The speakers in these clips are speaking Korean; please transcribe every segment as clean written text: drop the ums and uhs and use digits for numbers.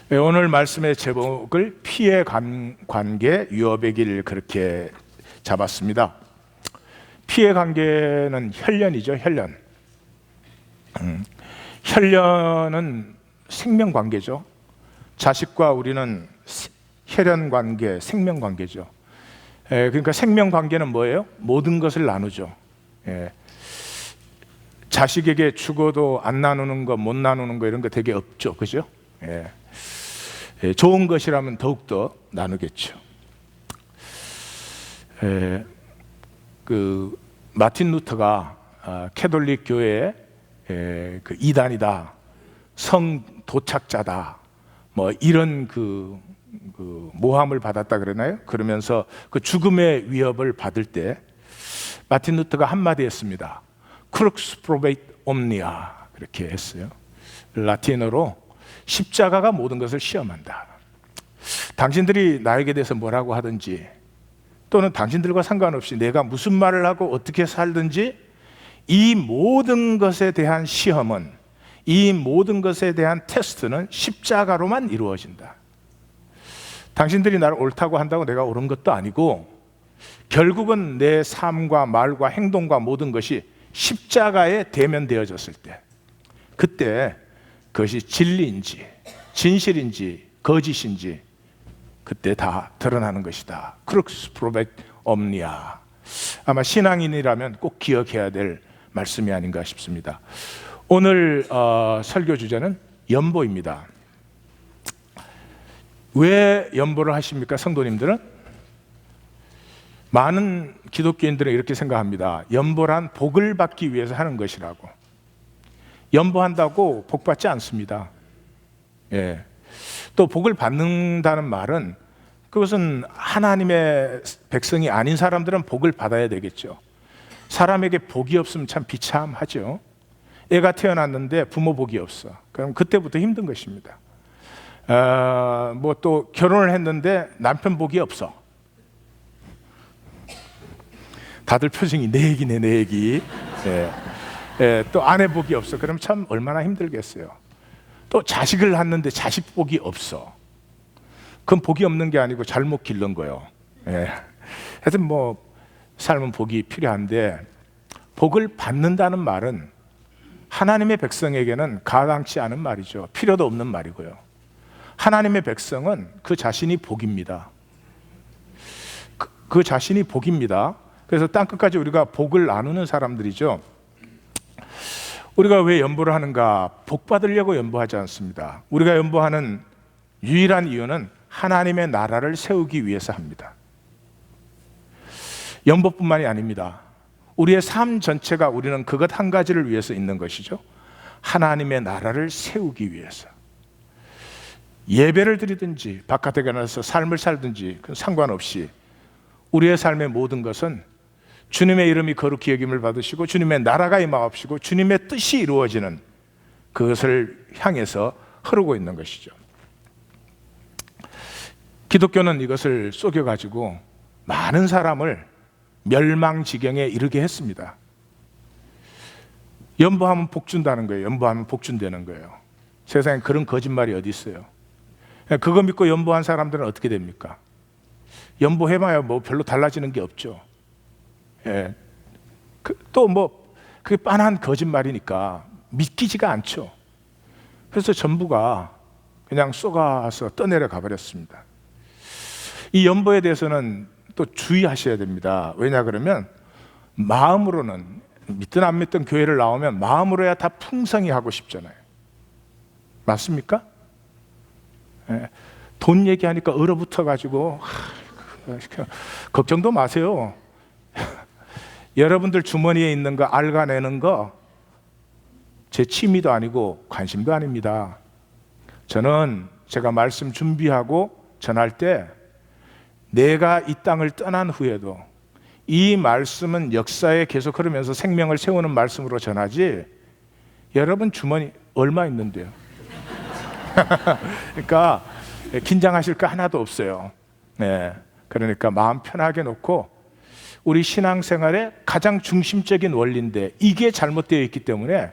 오늘 말씀의 제목을 피해 관계 유업의 길 그렇게 잡았습니다. 피해 관계는 혈연이죠, 혈연. 혈연은 생명 관계죠. 자식과 우리는 혈연 관계, 생명 관계죠. 그러니까 생명 관계는 뭐예요? 모든 것을 나누죠. 자식에게 죽어도 안 나누는 거, 못 나누는 거 이런 거 되게 없죠, 그죠? 좋은 것이라면 더욱더 나누겠죠. 그 마틴 루터가 캐톨릭 교회의 그 이단이다, 성 도착자다, 뭐 이런 그 모함을 받았다 그러나요? 그러면서 그 죽음의 위협을 받을 때 마틴 루터가 한마디 했습니다. 크룩스 프로베이트 옴니아 그렇게 했어요. 라틴어로 십자가가 모든 것을 시험한다. 당신들이 나에게 대해서 뭐라고 하든지 또는 당신들과 상관없이 내가 무슨 말을 하고 어떻게 살든지 이 모든 것에 대한 시험은, 이 모든 것에 대한 테스트는 십자가로만 이루어진다. 당신들이 나를 옳다고 한다고 내가 옳은 것도 아니고 결국은 내 삶과 말과 행동과 모든 것이 십자가에 대면되어졌을 때, 그때 그것이 진리인지 진실인지 거짓인지 그때 다 드러나는 것이다. 크룩스 프로베이트 옴니아. 아마 신앙인이라면 꼭 기억해야 될 말씀이 아닌가 싶습니다. 오늘 설교 주제는 연보입니다. 왜 연보를 하십니까, 성도님들은? 많은 기독교인들은 이렇게 생각합니다. 연보란 복을 받기 위해서 하는 것이라고. 연보한다고 복 받지 않습니다. 또 복을 받는다는 말은 그것은 하나님의 백성이 아닌 사람들은 복을 받아야 되겠죠. 사람에게 복이 없으면 참 비참하죠. 애가 태어났는데 부모 복이 없어. 그럼 그때부터 힘든 것입니다. 뭐 또 결혼을 했는데 남편 복이 없어. 다들 표정이 내 얘기네, 내 얘기. 또 아내 복이 없어. 그럼 참 얼마나 힘들겠어요. 또 자식을 낳는데 자식 복이 없어. 그건 복이 없는 게 아니고 잘못 기른 거예요. 하여튼 뭐 삶은 복이 필요한데, 복을 받는다는 말은 하나님의 백성에게는 가당치 않은 말이죠. 필요도 없는 말이고요. 하나님의 백성은 그 자신이 복입니다. 그 자신이 복입니다. 그래서 땅끝까지 우리가 복을 나누는 사람들이죠. 우리가 왜 연보를 하는가? 복 받으려고 연보하지 않습니다. 우리가 연보하는 유일한 이유는 하나님의 나라를 세우기 위해서 합니다. 연보뿐만이 아닙니다. 우리의 삶 전체가 우리는 그것 한 가지를 위해서 있는 것이죠. 하나님의 나라를 세우기 위해서. 예배를 드리든지 바깥에 나가서 삶을 살든지 상관없이 우리의 삶의 모든 것은 주님의 이름이 거룩히 여김을 받으시고 주님의 나라가 임하옵시고 주님의 뜻이 이루어지는 그것을 향해서 흐르고 있는 것이죠. 기독교는 이것을 속여가지고 많은 사람을 멸망지경에 이르게 했습니다. 연보하면 복 준다는 거예요. 연보하면 복 준다는 거예요. 세상에 그런 거짓말이 어디 있어요? 그거 믿고 연보한 사람들은 어떻게 됩니까? 연보해봐야 뭐 별로 달라지는 게 없죠. 또 뭐 그게 빤한 거짓말이니까 믿기지가 않죠. 그래서 전부가 그냥 쏘가서 떠내려 가버렸습니다. 이 연보에 대해서는 또 주의하셔야 됩니다. 왜냐 그러면 마음으로는, 믿든 안 믿든 교회를 나오면 마음으로야 다 풍성히 하고 싶잖아요. 맞습니까? 돈 얘기하니까 얼어붙어 가지고 걱정도 마세요. 여러분들 주머니에 있는 거 알아내는 거 제 취미도 아니고 관심도 아닙니다. 저는 제가 말씀 준비하고 전할 때 내가 이 땅을 떠난 후에도 이 말씀은 역사에 계속 흐르면서 생명을 세우는 말씀으로 전하지, 여러분 주머니 얼마 있는데요? 그러니까 긴장하실 거 하나도 없어요. 그러니까 마음 편하게 놓고 우리 신앙생활의 가장 중심적인 원리인데 이게 잘못되어 있기 때문에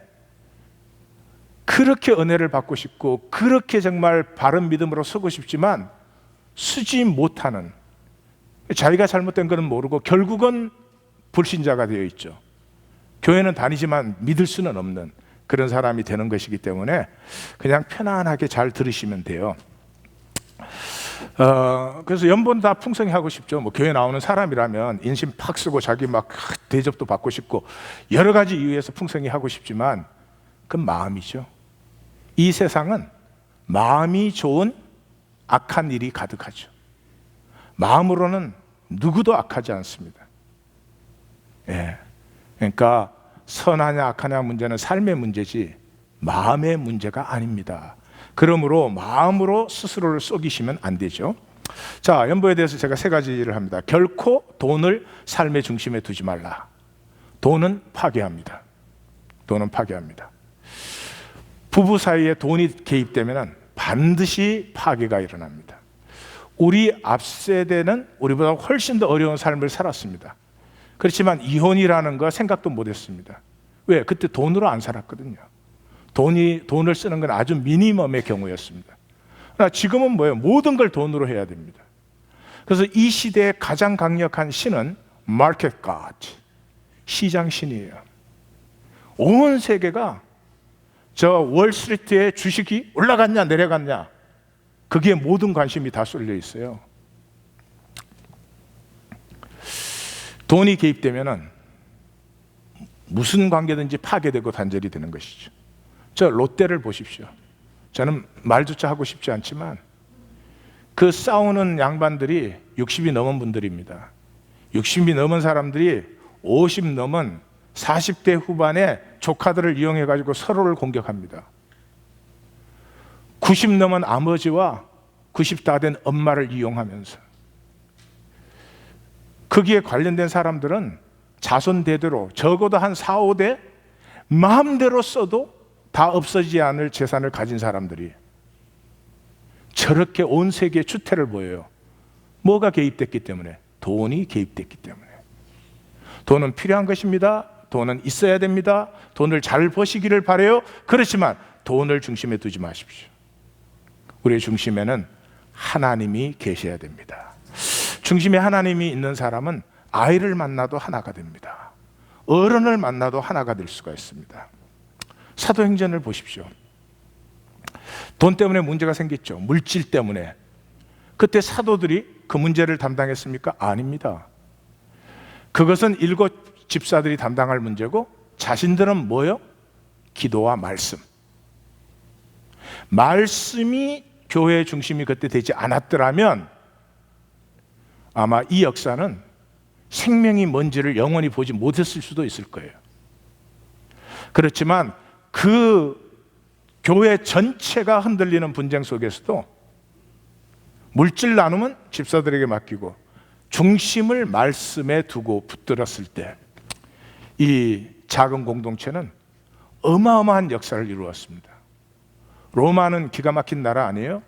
그렇게 은혜를 받고 싶고 그렇게 정말 바른 믿음으로 서고 싶지만 쓰지 못하는, 자기가 잘못된 것은 모르고 결국은 불신자가 되어 있죠. 교회는 다니지만 믿을 수는 없는 그런 사람이 되는 것이기 때문에 그냥 편안하게 잘 들으시면 돼요. 그래서 연본 다 풍성히 하고 싶죠. 뭐 교회 나오는 사람이라면 인심 팍 쓰고 자기 막 대접도 받고 싶고 여러 가지 이유에서 풍성히 하고 싶지만 그건 마음이죠. 이 세상은 마음이 좋은 악한 일이 가득하죠. 마음으로는 누구도 악하지 않습니다. 예. 그러니까 선하냐 악하냐 문제는 삶의 문제지 마음의 문제가 아닙니다. 그러므로 마음으로 스스로를 속이시면 안 되죠. 자, 연보에 대해서 제가 3가지를 합니다. 결코 돈을 삶의 중심에 두지 말라. 돈은 파괴합니다. 돈은 파괴합니다. 부부 사이에 돈이 개입되면 반드시 파괴가 일어납니다. 우리 앞세대는 우리보다 훨씬 더 어려운 삶을 살았습니다. 그렇지만 이혼이라는 거 생각도 못했습니다. 왜? 그때 돈으로 안 살았거든요. 돈을 쓰는 건 아주 미니멈의 경우였습니다. 그러나 지금은 뭐예요? 모든 걸 돈으로 해야 됩니다. 그래서 이 시대의 가장 강력한 신은 마켓 갓, 시장 신이에요. 온 세계가 저 월스트리트의 주식이 올라갔냐 내려갔냐 거기에 모든 관심이 다 쏠려 있어요. 돈이 개입되면은 무슨 관계든지 파괴되고 단절이 되는 것이죠. 저 롯데를 보십시오. 저는 말조차 하고 싶지 않지만 그 싸우는 양반들이 60이 넘은 분들입니다. 60이 넘은 사람들이 50 넘은 40대 후반의 조카들을 이용해 가지고 서로를 공격합니다. 90 넘은 아버지와 90 다 된 엄마를 이용하면서 거기에 관련된 사람들은 자손 대대로 적어도 한 4, 5대 마음대로 써도 다 없어지지 않을 재산을 가진 사람들이 저렇게 온 세계에 추태를 보여요. 뭐가 개입됐기 때문에? 돈이 개입됐기 때문에. 돈은 필요한 것입니다. 돈은 있어야 됩니다. 돈을 잘 버시기를 바라요. 그렇지만 돈을 중심에 두지 마십시오. 우리의 중심에는 하나님이 계셔야 됩니다. 중심에 하나님이 있는 사람은 아이를 만나도 하나가 됩니다. 어른을 만나도 하나가 될 수가 있습니다. 사도행전을 보십시오. 돈 때문에 문제가 생겼죠. 물질 때문에. 그때 사도들이 그 문제를 담당했습니까? 아닙니다. 그것은 7 집사들이 담당할 문제고 자신들은 뭐요? 기도와 말씀. 말씀이 교회의 중심이 그때 되지 않았더라면 아마 이 역사는 생명이 뭔지를 영원히 보지 못했을 수도 있을 거예요. 그렇지만 그 교회 전체가 흔들리는 분쟁 속에서도 물질 나눔은 집사들에게 맡기고 중심을 말씀에 두고 붙들었을 때 이 작은 공동체는 어마어마한 역사를 이루었습니다. 로마는 기가 막힌 나라 아니에요?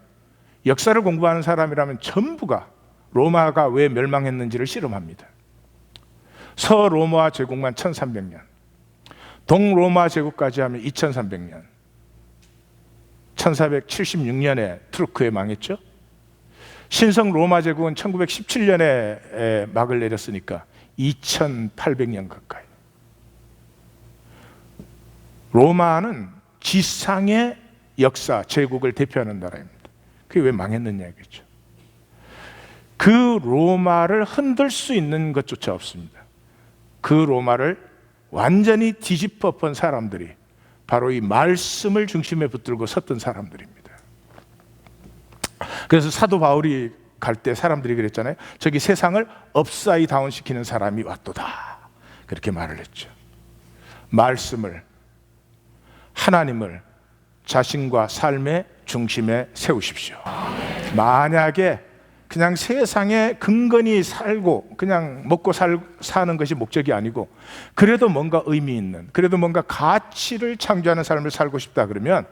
역사를 공부하는 사람이라면 전부가 로마가 왜 멸망했는지를 씨름합니다. 서로마 제국만 1300년, 동로마 제국까지 하면 2300년, 1476년에 투르크에 망했죠. 신성 로마 제국은 1917년에 막을 내렸으니까 2800년 가까이. 로마는 지상의 역사, 제국을 대표하는 나라입니다. 그게 왜 망했느냐겠죠. 그 로마를 흔들 수 있는 것조차 없습니다. 그 로마를 완전히 뒤집어 엎은 사람들이 바로 이 말씀을 중심에 붙들고 섰던 사람들입니다. 그래서 사도 바울이 갈 때 사람들이 그랬잖아요. 저기 세상을 업사이드 다운 시키는 사람이 왔도다. 그렇게 말을 했죠. 말씀을, 하나님을 자신과 삶의 중심에 세우십시오. 만약에 그냥 세상에 근근히 살고 그냥 먹고 사는 것이 목적이 아니고 그래도 뭔가 의미 있는, 그래도 뭔가 가치를 창조하는 삶을 살고 싶다 그러면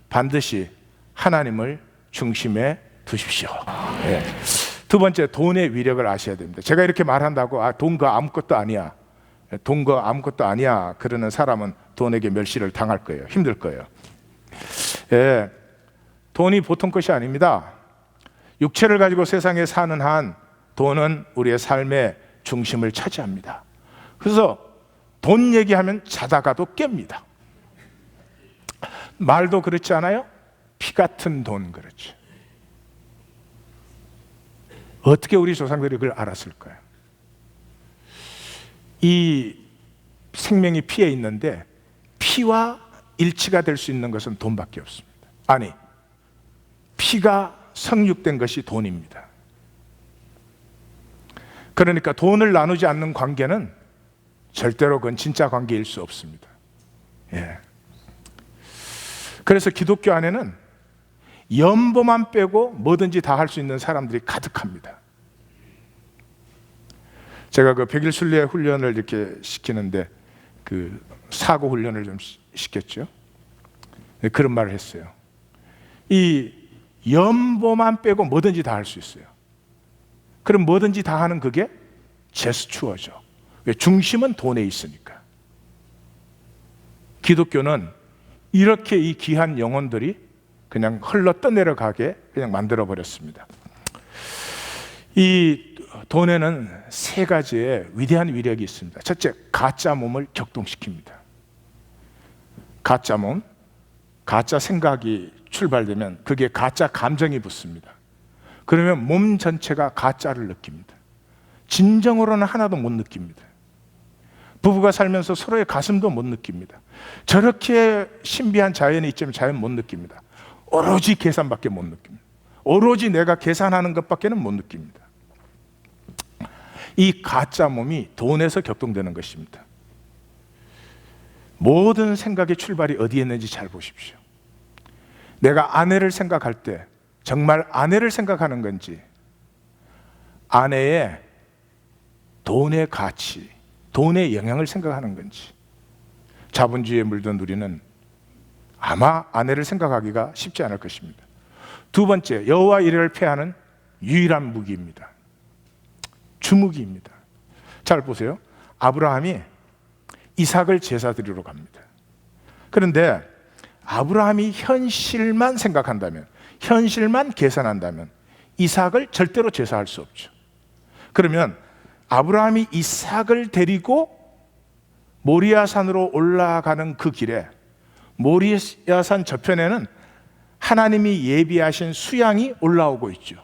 반드시 하나님을 중심에 두십시오. 네. 두 번째, 돈의 위력을 아셔야 됩니다. 제가 이렇게 말한다고 돈 그거 아무것도 아니야, 돈 그거 아무것도 아니야 그러는 사람은 돈에게 멸시를 당할 거예요. 힘들 거예요. 예, 돈이 보통 것이 아닙니다. 육체를 가지고 세상에 사는 한 돈은 우리의 삶의 중심을 차지합니다. 그래서 돈 얘기하면 자다가도 깹니다. 말도 그렇지 않아요? 피 같은 돈, 그렇죠. 어떻게 우리 조상들이 그걸 알았을까요? 이 생명이 피에 있는데 피와 일치가 될 수 있는 것은 돈밖에 없습니다. 아니, 피가 성육된 것이 돈입니다. 그러니까 돈을 나누지 않는 관계는 절대로 그건 진짜 관계일 수 없습니다. 예. 그래서 기독교 안에는 연보만 빼고 뭐든지 다 할 수 있는 사람들이 가득합니다. 제가 그 100일 순례 훈련을 이렇게 시키는데 그 사고 훈련을 좀 시켰죠. 그런 말을 했어요. 이 연보만 빼고 뭐든지 다 할 수 있어요. 그럼 뭐든지 다 하는 그게 제스처죠. 중심은 돈에 있으니까. 기독교는 이렇게 이 귀한 영혼들이 그냥 흘러 떠내려가게 그냥 만들어 버렸습니다. 이 돈에는 세 가지의 위대한 위력이 있습니다. 첫째, 가짜 몸을 격동시킵니다. 가짜 몸, 가짜 생각이 출발되면 그게 가짜 감정이 붙습니다. 그러면 몸 전체가 가짜를 느낍니다. 진정으로는 하나도 못 느낍니다. 부부가 살면서 서로의 가슴도 못 느낍니다. 저렇게 신비한 자연이 있지만 자연 못 느낍니다. 오로지 계산밖에 못 느낍니다. 오로지 내가 계산하는 것밖에는 못 느낍니다. 이 가짜 몸이 돈에서 격동되는 것입니다. 모든 생각의 출발이 어디에 있는지 잘 보십시오. 내가 아내를 생각할 때 정말 아내를 생각하는 건지, 아내의 돈의 가치, 돈의 영향을 생각하는 건지. 자본주의에 물든 우리는 아마 아내를 생각하기가 쉽지 않을 것입니다. 두 번째, 여호와 이레를 폐하는 유일한 무기입니다. 주무기입니다. 잘 보세요. 아브라함이 이삭을 제사 드리러 갑니다. 그런데 아브라함이 현실만 생각한다면, 현실만 계산한다면 이삭을 절대로 제사할 수 없죠. 그러면 아브라함이 이삭을 데리고 모리아산으로 올라가는 그 길에 모리아산 저편에는 하나님이 예비하신 수양이 올라오고 있죠.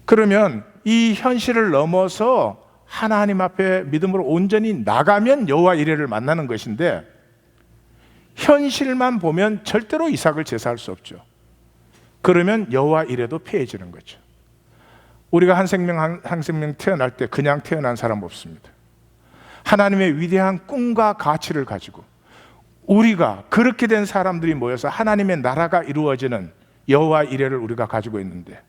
그러면 이 현실을 넘어서 하나님 앞에 믿음으로 온전히 나가면 여호와 이레를 만나는 것인데, 현실만 보면 절대로 이삭을 제사할 수 없죠. 그러면 여호와 이레도 폐해지는 거죠. 우리가 한 생명 태어날 때 그냥 태어난 사람 없습니다. 하나님의 위대한 꿈과 가치를 가지고 우리가 그렇게 된 사람들이 모여서 하나님의 나라가 이루어지는 여호와 이레를 우리가 가지고 있는데,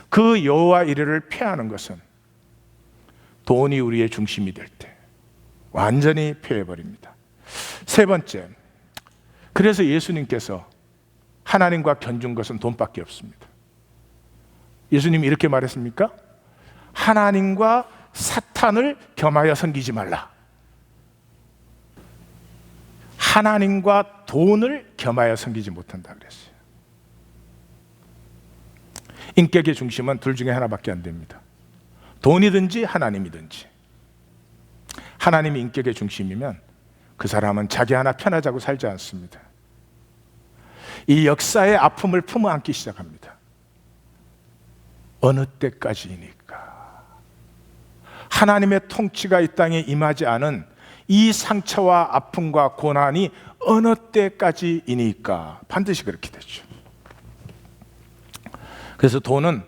그 여호와 이레를 폐하는 것은 돈이 우리의 중심이 될 때 완전히 폐해버립니다. 세 번째, 그래서 예수님께서 하나님과 견준 것은 돈밖에 없습니다. 예수님이 이렇게 말했습니까? 하나님과 사탄을 겸하여 섬기지 말라. 하나님과 돈을 겸하여 섬기지 못한다 그랬어요. 인격의 중심은 둘 중에 하나밖에 안 됩니다. 돈이든지 하나님이든지. 하나님이 인격의 중심이면 그 사람은 자기 하나 편하자고 살지 않습니다. 이 역사의 아픔을 품어 안기 시작합니다. 어느 때까지이니까? 하나님의 통치가 이 땅에 임하지 않은 이 상처와 아픔과 고난이 어느 때까지이니까? 반드시 그렇게 되죠. 그래서 돈은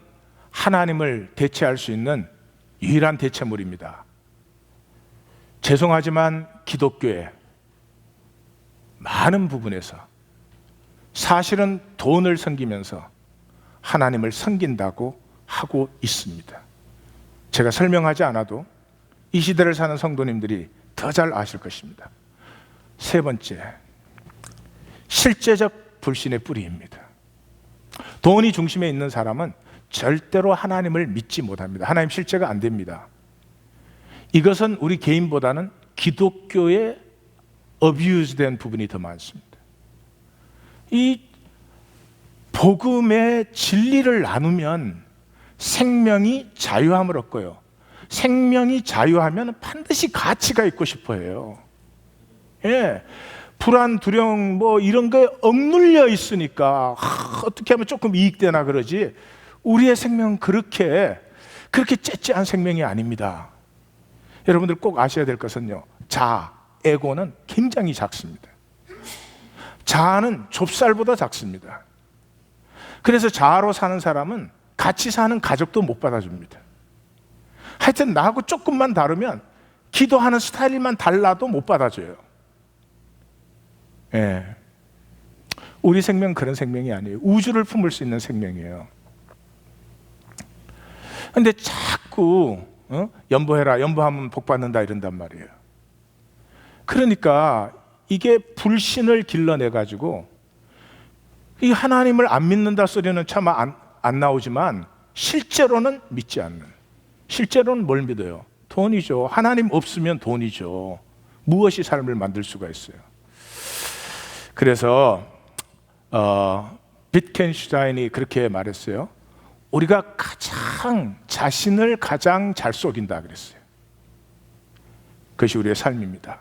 하나님을 대체할 수 있는 유일한 대체물입니다. 죄송하지만 기독교의 많은 부분에서 사실은 돈을 섬기면서 하나님을 섬긴다고 하고 있습니다. 제가 설명하지 않아도 이 시대를 사는 성도님들이 더 잘 아실 것입니다. 세 번째, 실제적 불신의 뿌리입니다. 돈이 중심에 있는 사람은 절대로 하나님을 믿지 못합니다. 하나님 실제가 안 됩니다. 이것은 우리 개인보다는 기독교에 어뷰즈된 부분이 더 많습니다. 이 복음의 진리를 나누면 생명이 자유함을 얻고요. 생명이 자유하면 반드시 가치가 있고 싶어 해요. 예. 불안, 두려움 뭐 이런 거에 억눌려 있으니까 어떻게 하면 조금 이익되나 그러지, 우리의 생명은 그렇게 째째한 생명이 아닙니다. 여러분들 꼭 아셔야 될 것은요, 에고는 굉장히 작습니다. 자아는 좁쌀보다 작습니다. 그래서 자아로 사는 사람은 같이 사는 가족도 못 받아줍니다. 하여튼 나하고 조금만 다르면, 기도하는 스타일만 달라도 못 받아줘요. 예. 우리 생명은 그런 생명이 아니에요. 우주를 품을 수 있는 생명이에요. 근데 자꾸 연보해라, 연보하면 복 받는다 이런단 말이에요. 그러니까 이게 불신을 길러내 가지고, 이 하나님을 안 믿는다 소리는 참 안 나오지만 실제로는 믿지 않는, 실제로는 뭘 믿어요? 돈이죠. 하나님 없으면 돈이죠. 무엇이 삶을 만들 수가 있어요. 그래서 비트겐슈타인이 그렇게 말했어요. 우리가 자신을 가장 잘 속인다 그랬어요. 그것이 우리의 삶입니다.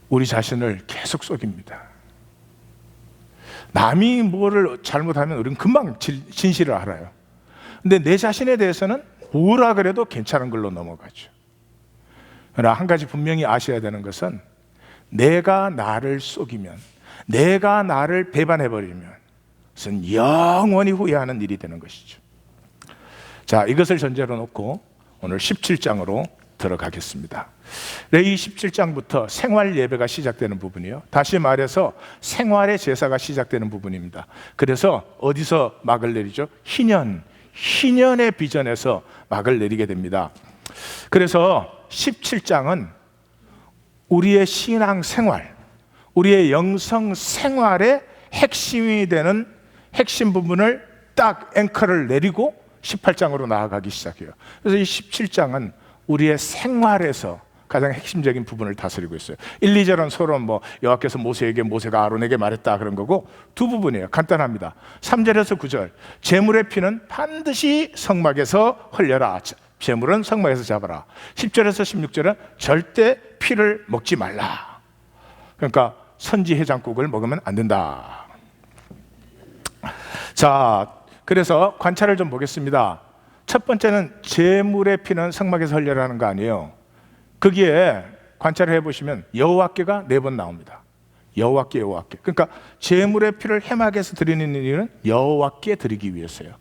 우리 자신을 계속 속입니다. 남이 뭐를 잘못하면 우리는 금방 진실을 알아요. 근데 내 자신에 대해서는 뭐라 그래도 괜찮은 걸로 넘어가죠. 그러나 한 가지 분명히 아셔야 되는 것은, 내가 나를 속이면, 내가 나를 배반해버리면 그것은 영원히 후회하는 일이 되는 것이죠. 자, 이것을 전제로 놓고 오늘 17장으로 들어가겠습니다. 레위 17장부터 생활 예배가 시작되는 부분이요. 다시 말해서 생활의 제사가 시작되는 부분입니다. 그래서 어디서 막을 내리죠? 희년의 비전에서 막을 내리게 됩니다. 그래서 17장은 우리의 신앙 생활, 우리의 영성 생활의 핵심이 되는 핵심 부분을 딱 앵커를 내리고 18장으로 나아가기 시작해요. 그래서 이 17장은 우리의 생활에서 가장 핵심적인 부분을 다스리고 있어요. 1, 2절은 서로 여호와께서 모세에게, 모세가 아론에게 말했다 그런 거고, 두 부분이에요. 간단합니다. 3절에서 9절, 제물의 피는 반드시 성막에서 흘려라. 제물은 성막에서 잡아라. 10절에서 16절은 절대 피를 먹지 말라. 그러니까 선지 해장국을 먹으면 안 된다. 자, 그래서 관찰을 좀 보겠습니다. 첫 번째는 제물의 피는 성막에서 흘려라는 거 아니에요. 거기에 관찰을 해보시면 여호와께가 4번 나옵니다. 여호와께. 그러니까 제물의 피를 회막에서 드리는 이유는 여호와께 드리기 위해서요.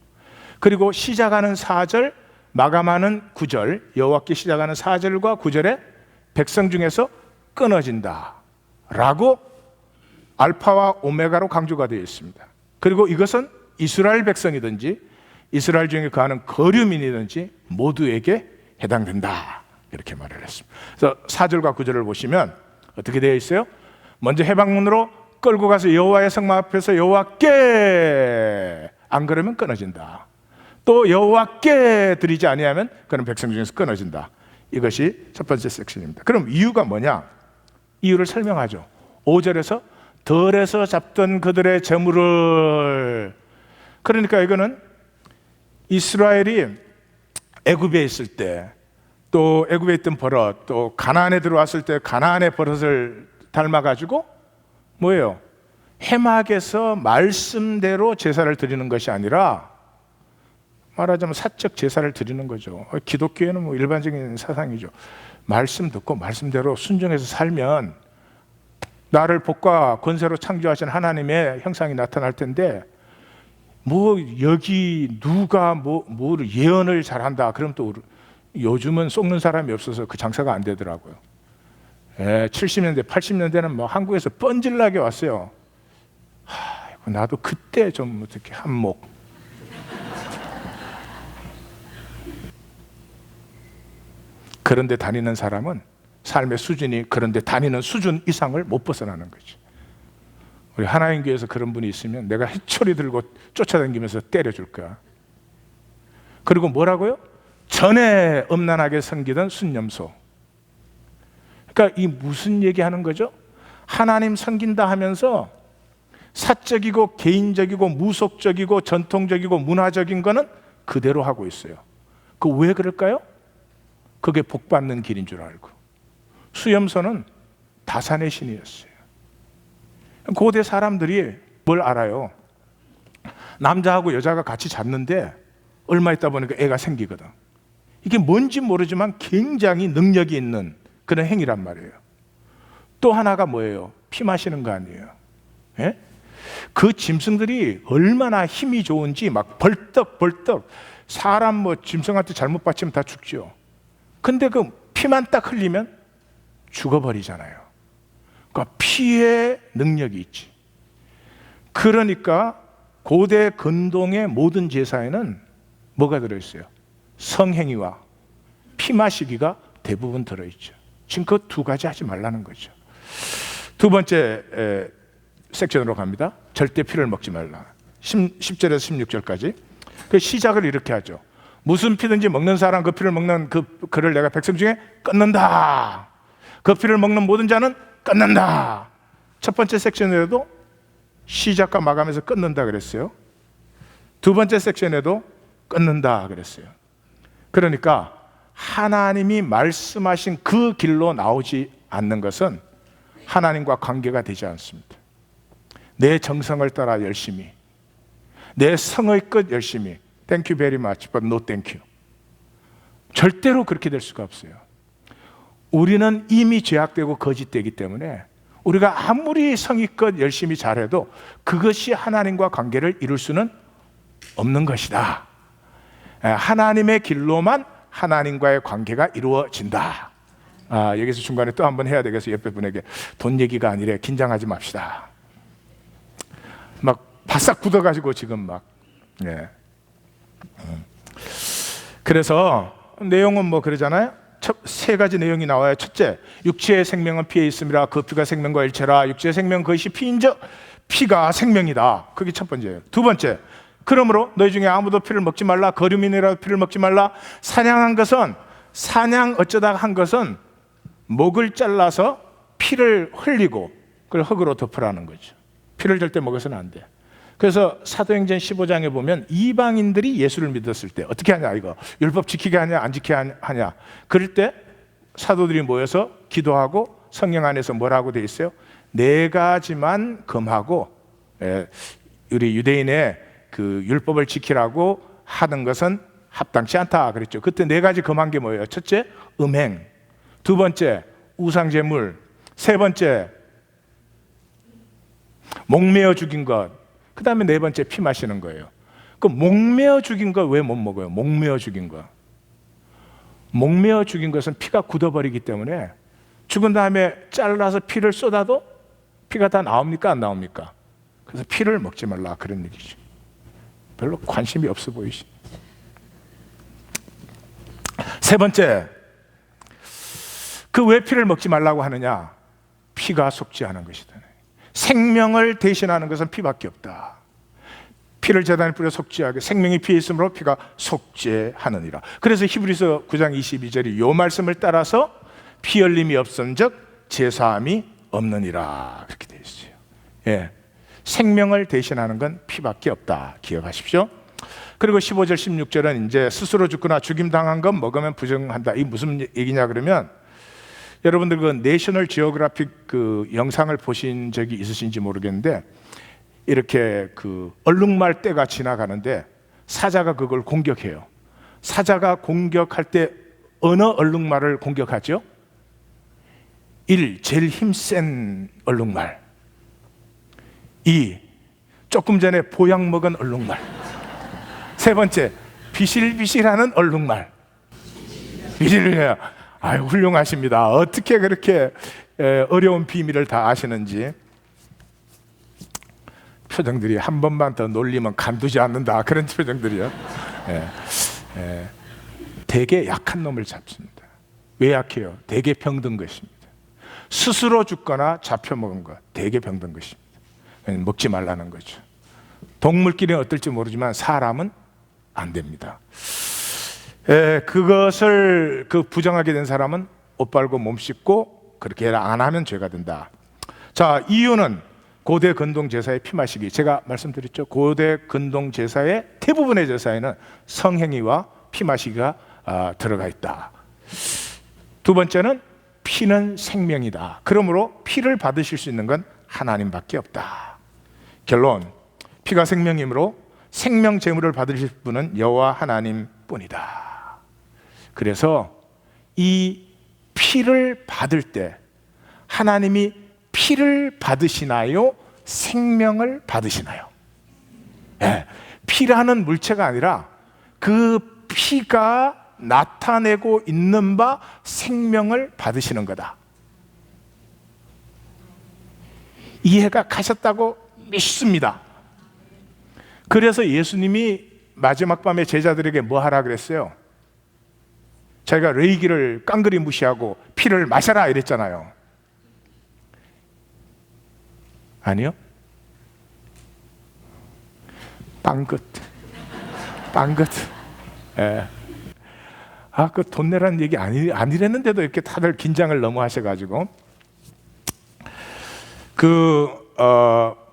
그리고 시작하는 4절, 마감하는 9절, 여호와께 시작하는 4절과 9절에 백성 중에서 끊어진다 라고 알파와 오메가로 강조가 되어 있습니다. 그리고 이것은 이스라엘 백성이든지 이스라엘 중에 거하는 거류민이든지 모두에게 해당된다, 이렇게 말을 했습니다. 그래서 4절과 9절을 보시면 어떻게 되어 있어요? 먼저 해방문으로 끌고 가서 여호와의 성막 앞에서 여호와께, 안 그러면 끊어진다. 또 여호와께 드리지 아니하면 그는 백성 중에서 끊어진다. 이것이 첫 번째 섹션입니다. 그럼 이유가 뭐냐? 이유를 설명하죠. 5절에서 덜에서 잡던 그들의 재물을, 그러니까 이거는 이스라엘이 애굽에 있을 때, 또 애굽에 있던 버릇, 또 가나안에 들어왔을 때 가나안의 버릇을 닮아가지고 뭐예요? 해막에서 말씀대로 제사를 드리는 것이 아니라 말하자면 사적 제사를 드리는 거죠. 기독교에는 일반적인 사상이죠. 말씀 듣고 말씀대로 순종해서 살면 나를 복과 권세로 창조하신 하나님의 형상이 나타날 텐데, 여기 누가 뭐를 예언을 잘한다 그럼 또 요즘은 속는 사람이 없어서 그 장사가 안 되더라고요. 70년대 80년대는 한국에서 뻔질나게 왔어요. 나도 그때 좀 어떻게 한몫. 그런데 다니는 사람은 삶의 수준이 그런데 다니는 수준 이상을 못 벗어나는 거죠. 우리 하나님 교회에서 그런 분이 있으면 내가 해초리 들고 쫓아다니면서 때려줄 거야. 그리고 뭐라고요? 전에 음란하게 섬기던 순념소. 그러니까 이 무슨 얘기하는 거죠? 하나님 섬긴다 하면서 사적이고 개인적이고 무속적이고 전통적이고 문화적인 거는 그대로 하고 있어요. 그 왜 그럴까요? 그게 복 받는 길인 줄 알고. 수염소는 다산의 신이었어요. 고대 사람들이 뭘 알아요? 남자하고 여자가 같이 잤는데 얼마 있다 보니까 애가 생기거든. 이게 뭔지 모르지만 굉장히 능력이 있는 그런 행위란 말이에요. 또 하나가 뭐예요? 피 마시는 거 아니에요? 예? 그 짐승들이 얼마나 힘이 좋은지 막 벌떡벌떡, 사람 뭐 짐승한테 잘못 받치면 다 죽죠. 근데 그 피만 딱 흘리면 죽어버리잖아요. 그러니까 피의 능력이 있지. 그러니까 고대 근동의 모든 제사에는 뭐가 들어있어요? 성행위와 피 마시기가 대부분 들어있죠. 지금 그 두 가지 하지 말라는 거죠. 두 번째 섹션으로 갑니다. 절대 피를 먹지 말라. 10절에서 16절까지. 그 시작을 이렇게 하죠. 무슨 피든지 먹는 사람 그 피를 먹는 그를 내가 백성 중에 끊는다. 그 피를 먹는 모든 자는 끊는다. 첫 번째 섹션에도 시작과 마감에서 끊는다 그랬어요. 두 번째 섹션에도 끊는다 그랬어요. 그러니까 하나님이 말씀하신 그 길로 나오지 않는 것은 하나님과 관계가 되지 않습니다. 내 정성을 따라 열심히, 내 성의 끝 열심히, Thank you very much, but no thank you. 절대로 그렇게 될 수가 없어요. 우리는 이미 죄악되고 거짓되기 때문에 우리가 아무리 성의껏 열심히 잘해도 그것이 하나님과 관계를 이룰 수는 없는 것이다. 하나님의 길로만 하나님과의 관계가 이루어진다. 여기서 중간에 또 한번 해야 되겠어요. 옆에 분에게 돈 얘기가 아니래. 긴장하지 맙시다. 막 바싹 굳어가지고 지금 막. 예. 그래서 내용은 뭐 그러잖아요. 세 가지 내용이 나와요. 첫째, 육체의 생명은 피에 있음이라 그 피가 생명과 일체라. 육체의 생명 그것이 피인즉 피가 생명이다. 그게 첫 번째예요. 두 번째, 그러므로 너희 중에 아무도 피를 먹지 말라. 거류민이라도 피를 먹지 말라. 사냥한 것은, 사냥 어쩌다가 한 것은 목을 잘라서 피를 흘리고 그걸 흙으로 덮으라는 거죠. 피를 절대 먹어서는 안 돼. 그래서 사도행전 15장에 보면 이방인들이 예수를 믿었을 때 어떻게 하냐, 이거 율법 지키게 하냐 안 지키게 하냐, 그럴 때 사도들이 모여서 기도하고 성령 안에서 뭐라고 돼 있어요? 네 가지만 금하고, 우리 유대인의 그 율법을 지키라고 하는 것은 합당치 않다 그랬죠. 그때 네 가지 금한 게 뭐예요? 첫째, 음행. 두 번째, 우상제물. 세 번째, 목매어 죽인 것. 그 다음에 네 번째, 피 마시는 거예요. 그 목매어 죽인 거 왜 못 먹어요? 목매어 죽인 거. 목매어 죽인 것은 피가 굳어버리기 때문에 죽은 다음에 잘라서 피를 쏟아도 피가 다 나옵니까? 안 나옵니까? 그래서 피를 먹지 말라 그런 얘기죠. 별로 관심이 없어 보이시. 세 번째, 그 왜 피를 먹지 말라고 하느냐? 피가 속지 않은 것이다. 생명을 대신하는 것은 피밖에 없다. 피를 제단에 뿌려 속죄하게 생명이 피에 있으므로 피가 속죄하느니라. 그래서 히브리서 9장 22절이 요 말씀을 따라서 피 흘림이 없은즉 제사함이 없느니라 그렇게 되어 있어요. 예, 생명을 대신하는 건 피밖에 없다. 기억하십시오. 그리고 15절 16절은 이제 스스로 죽거나 죽임당한 것 먹으면 부정한다. 이게 무슨 얘기냐 그러면, 여러분들 그 내셔널 지오그래픽 그 영상을 보신 적이 있으신지 모르겠는데, 이렇게 그 얼룩말 떼가 지나가는데 사자가 그걸 공격해요. 사자가 공격할 때 어느 얼룩말을 공격하죠? 1. 제일 힘센 얼룩말. 2. 조금 전에 보약 먹은 얼룩말. 세 번째, 비실비실하는 얼룩말. 비실비실. 아유, 훌륭하십니다. 어떻게 그렇게 어려운 비밀을 다 아시는지. 표정들이 한 번만 더 놀리면 간두지 않는다 그런 표정들이요. 되게 약한 놈을 잡습니다. 왜 약해요? 되게 병든 것입니다. 스스로 죽거나 잡혀먹은 것, 되게 병든 것입니다. 먹지 말라는 거죠. 동물끼리는 어떨지 모르지만 사람은 안 됩니다. 그것을 부정하게 된 사람은 옷 빨고 몸 씻고 그렇게 안 하면 죄가 된다. 자, 이유는 고대 근동 제사의 피 마시기, 제가 말씀드렸죠. 고대 근동 제사의 대부분의 제사에는 성행위와 피 마시기가 들어가 있다. 두 번째는 피는 생명이다. 그러므로 피를 받으실 수 있는 건 하나님밖에 없다. 결론, 피가 생명이므로 생명 제물을 받으실 분은 여호와 하나님뿐이다. 그래서 이 피를 받을 때 하나님이 피를 받으시나요? 생명을 받으시나요? 네, 피라는 물체가 아니라 그 피가 나타내고 있는 바 생명을 받으시는 거다. 이해가 가셨다고 믿습니다. 그래서 예수님이 마지막 밤에 제자들에게 뭐 하라 그랬어요? 자기가 레이기를 깡그리 무시하고 피를 마셔라 이랬잖아요. 아니요? 빵긋. 예. 그 돈 내라는 얘기 아니랬는데도 이렇게 다들 긴장을 너무 하셔가지고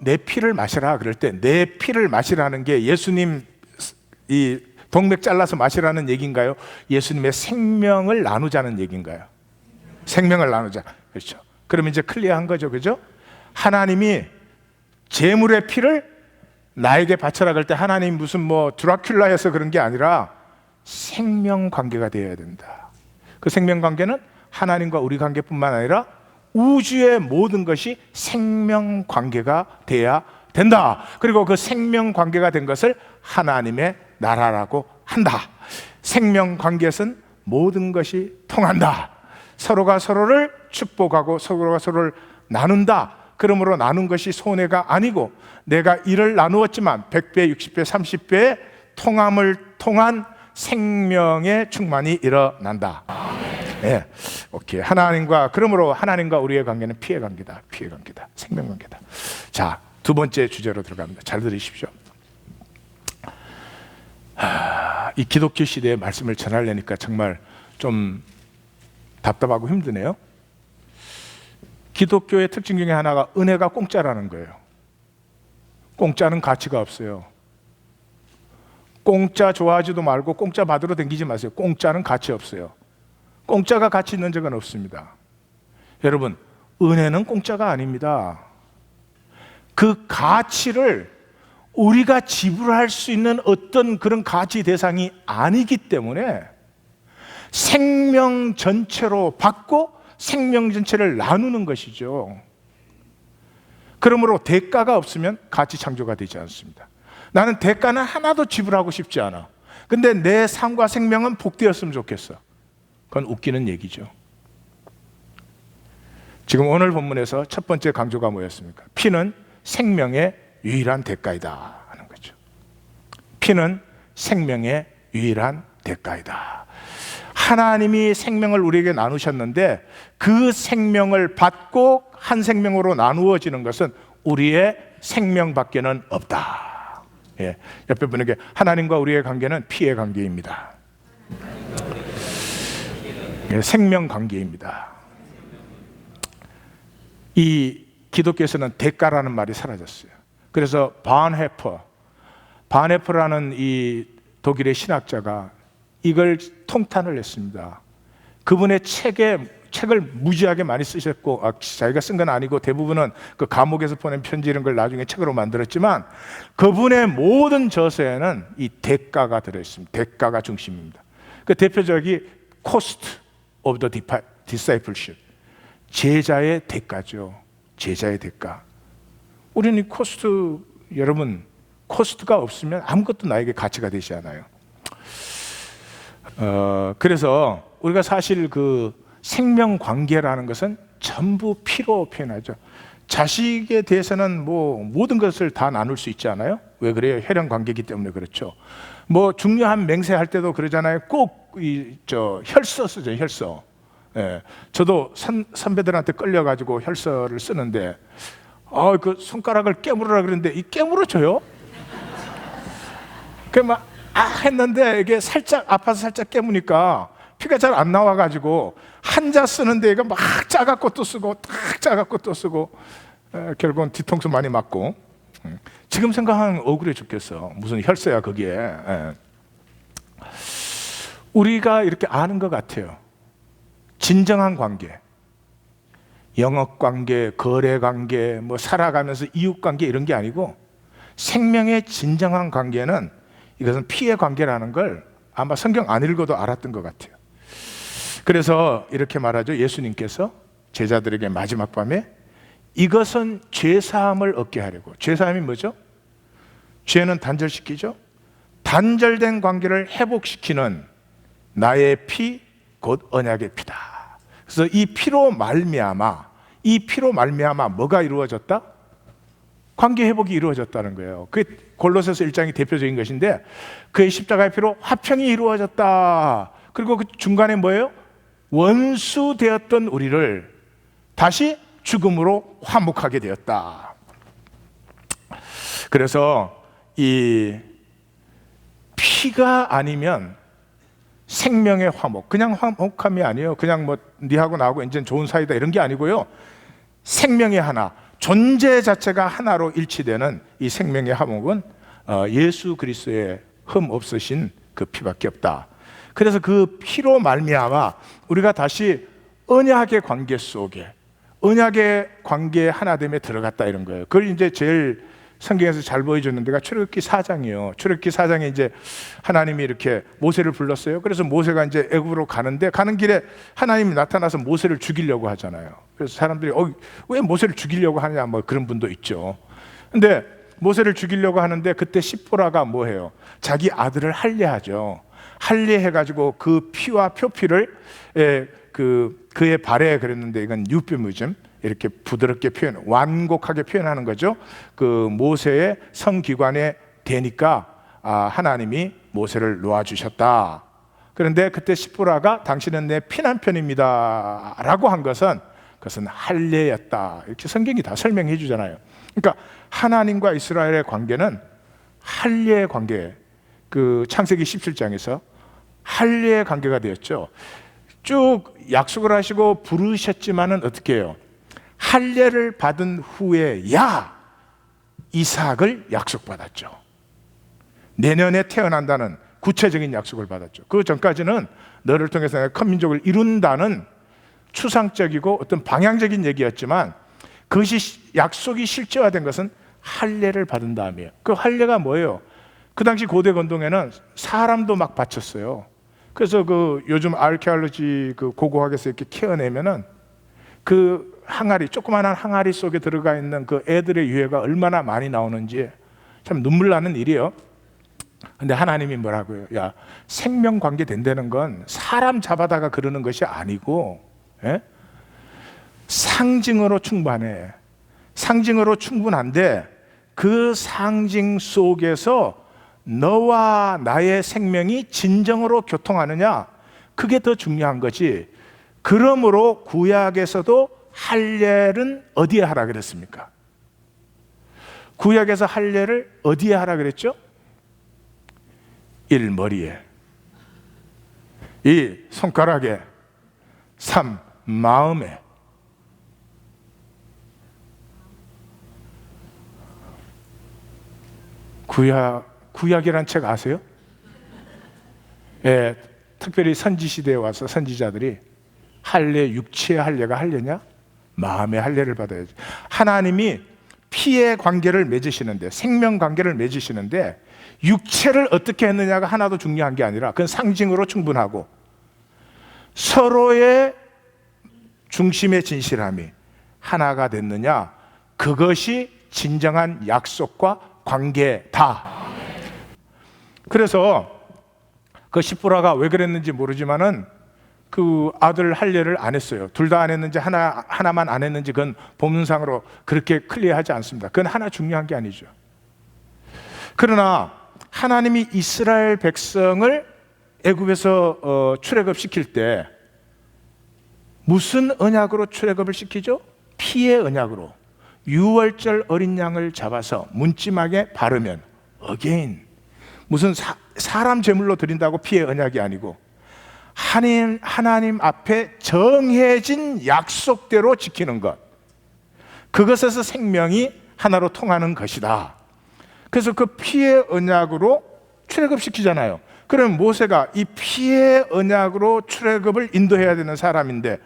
내 피를 마시라 그럴 때 내 피를 마시라는 게 예수님 이 동맥 잘라서 마시라는 얘기인가요? 예수님의 생명을 나누자는 얘기인가요? 생명을 나누자. 그렇죠. 그러면 이제 클리어한 거죠. 그죠? 하나님이 제물의 피를 나에게 바쳐라 그럴 때 하나님 무슨 뭐 드라큘라여서 그런 게 아니라 생명 관계가 되어야 된다. 그 생명 관계는 하나님과 우리 관계뿐만 아니라 우주의 모든 것이 생명 관계가 되어야 된다. 그리고 그 생명 관계가 된 것을 하나님의 나라라고 한다. 생명 관계에서는 모든 것이 통한다. 서로가 서로를 축복하고 서로가 서로를 나눈다. 그러므로 나눈 것이 손해가 아니고 내가 이를 나누었지만 100배, 60배, 30배의 통함을 통한 생명의 충만이 일어난다. 네, 오케이. 그러므로 하나님과 우리의 관계는 피의 관계다. 피의 관계다. 생명 관계다. 자, 두 번째 주제로 들어갑니다. 잘 들으십시오. 이 기독교 시대의 말씀을 전하려니까 정말 좀 답답하고 힘드네요. 기독교의 특징 중에 하나가 은혜가 공짜라는 거예요. 공짜는 가치가 없어요. 공짜 좋아하지도 말고 공짜 받으러 다니지 마세요. 공짜는 가치 없어요. 공짜가 가치 있는 적은 없습니다. 여러분, 은혜는 공짜가 아닙니다. 그 가치를 우리가 지불할 수 있는 어떤 그런 가치 대상이 아니기 때문에 생명 전체로 받고 생명 전체를 나누는 것이죠. 그러므로 대가가 없으면 가치 창조가 되지 않습니다. 나는 대가는 하나도 지불하고 싶지 않아. 근데 내 삶과 생명은 복되었으면 좋겠어. 그건 웃기는 얘기죠. 지금 오늘 본문에서 첫 번째 강조가 뭐였습니까? 피는 생명의 유일한 대가이다 하는 거죠. 피는 생명의 유일한 대가이다. 하나님이 생명을 우리에게 나누셨는데 그 생명을 받고 한 생명으로 나누어지는 것은 우리의 생명밖에는 없다. 예, 옆에 분에게 하나님과 우리의 관계는 피의 관계입니다. 예, 생명 관계입니다. 이 기독교에서는 대가라는 말이 사라졌어요. 그래서 바네퍼라는 이 독일의 신학자가 이걸 통탄을 했습니다. 그분의 책을 무지하게 많이 쓰셨고, 자기가 쓴 건 아니고 대부분은 그 감옥에서 보낸 편지 이런 걸 나중에 책으로 만들었지만 그분의 모든 저서에는 이 대가가 들어있습니다. 대가가 중심입니다. 그 대표적이 Cost of the Discipleship, 제자의 대가죠. 제자의 대가. 우리는 이 여러분, 코스트가 없으면 아무것도 나에게 가치가 되지 않아요. 그래서 우리가 사실 그 생명 관계라는 것은 전부 피로 표현하죠. 자식에 대해서는 뭐 모든 것을 다 나눌 수 있지 않아요? 왜 그래요? 혈연 관계이기 때문에 그렇죠. 뭐 중요한 맹세할 때도 그러잖아요. 꼭 혈서 쓰죠, 혈서. 예, 저도 선배들한테 끌려가지고 혈서를 쓰는데, 그 손가락을 깨물으라 그러는데 이 깨물어줘요? 했는데 이게 살짝 아파서 살짝 깨무니까 피가 잘 안 나와가지고 한자 쓰는데 이거 막 짜갖고 또 쓰고 딱 짜갖고 또 쓰고, 결국은 뒤통수 많이 맞고, 지금 생각하면 억울해 죽겠어. 무슨 혈세야 거기에. 우리가 이렇게 아는 것 같아요. 진정한 관계, 영업관계, 거래관계, 뭐 살아가면서 이웃관계 이런 게 아니고, 생명의 진정한 관계는 이것은 피의 관계라는 걸 아마 성경 안 읽어도 알았던 것 같아요. 그래서 이렇게 말하죠. 예수님께서 제자들에게 마지막 밤에 이것은 죄사함을 얻게 하려고. 죄사함이 뭐죠? 죄는 단절시키죠. 단절된 관계를 회복시키는 나의 피, 곧 언약의 피다. 그래서 이 피로 말미암아 뭐가 이루어졌다? 관계 회복이 이루어졌다는 거예요. 그게 골로새서 1장이 대표적인 것인데, 그의 십자가의 피로 화평이 이루어졌다. 그리고 그 중간에 뭐예요? 원수 되었던 우리를 다시 죽음으로 화목하게 되었다. 그래서 이 피가 아니면 생명의 화목, 그냥 화목함이 아니에요. 그냥 뭐 니하고 나하고 이제 좋은 사이다 이런 게 아니고요. 생명의 하나, 존재 자체가 하나로 일치되는 이 생명의 화목은 예수 그리스도의 흠 없으신 그 피밖에 없다. 그래서 그 피로 말미암아 우리가 다시 언약의 관계 속에, 언약의 관계 하나됨에 들어갔다 이런 거예요. 그걸 이제 제일 성경에서 잘 보여주는 데가 출애굽기 4장이에요. 출애굽기 4장에 이제 하나님이 이렇게 모세를 불렀어요. 그래서 모세가 이제 애굽으로 가는데, 가는 길에 하나님이 나타나서 모세를 죽이려고 하잖아요. 그래서 사람들이 왜 모세를 죽이려고 하냐, 뭐 그런 분도 있죠. 근데 모세를 죽이려고 하는데 그때 시보라가 뭐 해요? 자기 아들을 할례하죠. 할례해가지고 그 피와 표피를 그의 발에, 그랬는데 이건 유비무즘, 이렇게 부드럽게 완곡하게 표현하는 거죠. 그 모세의 성기관에 대니까 하나님이 모세를 놓아주셨다. 그런데 그때 시보라가 당신은 내 피난편입니다 라고 한 것은, 그것은 할례였다. 이렇게 성경이 다 설명해 주잖아요. 그러니까 하나님과 이스라엘의 관계는 할례의 관계, 그 창세기 17장에서 할례의 관계가 되었죠. 쭉 약속을 하시고 부르셨지만은 어떻게 해요? 할례를 받은 후에야 이삭을 약속받았죠. 내년에 태어난다는 구체적인 약속을 받았죠. 그 전까지는 너를 통해서 내가 큰 민족을 이룬다는 추상적이고 어떤 방향적인 얘기였지만, 그것이 약속이 실제화된 것은 할례를 받은 다음이에요. 그 할례가 뭐예요? 그 당시 고대 건동에는 사람도 막 바쳤어요. 그래서 그 요즘 아르케올로지 그 고고학에서 이렇게 캐어내면은 그 항아리, 조그마한 항아리 속에 들어가 있는 그 애들의 유해가 얼마나 많이 나오는지 참 눈물 나는 일이에요. 근데 하나님이 뭐라고요? 야, 생명 관계 된다는 건 사람 잡아다가 그러는 것이 아니고, 상징으로 충분해. 상징으로 충분한데 그 상징 속에서 너와 나의 생명이 진정으로 교통하느냐, 그게 더 중요한 거지. 그러므로 구약에서도 할례는 어디에 하라 그랬습니까? 구약에서 할례를 어디에 하라 그랬죠? 1. 머리에, 2. 손가락에, 3. 마음에. 구약이란 책 아세요? 예, 특별히 선지시대에 와서 선지자들이 할례, 육체의 할례가 할례냐? 마음의 할례를 받아야지. 하나님이 피의 관계를 맺으시는데, 생명 관계를 맺으시는데, 육체를 어떻게 했느냐가 하나도 중요한 게 아니라 그건 상징으로 충분하고, 서로의 중심의 진실함이 하나가 됐느냐, 그것이 진정한 약속과 관계다. 그래서 그 시보라가 왜 그랬는지 모르지만은 그 아들 할례를 안 했어요. 둘 다 안 했는지 하나만 안 했는지 그건 본문상으로 그렇게 클리어하지 않습니다. 그건 하나 중요한 게 아니죠. 그러나 하나님이 이스라엘 백성을 애굽에서 출애굽시킬 때 무슨 언약으로 출애굽을 시키죠? 피의 언약으로. 유월절 어린 양을 잡아서 문지막에 바르면, again, 무슨 사람 제물로 드린다고 피의 언약이 아니고 하나님 앞에 정해진 약속대로 지키는 것. 그것에서 생명이 하나로 통하는 것이다. 그래서 그 피의 언약으로 출애굽시키잖아요. 그러면 모세가 이 피의 언약으로 출애굽을 인도해야 되는 사람인데,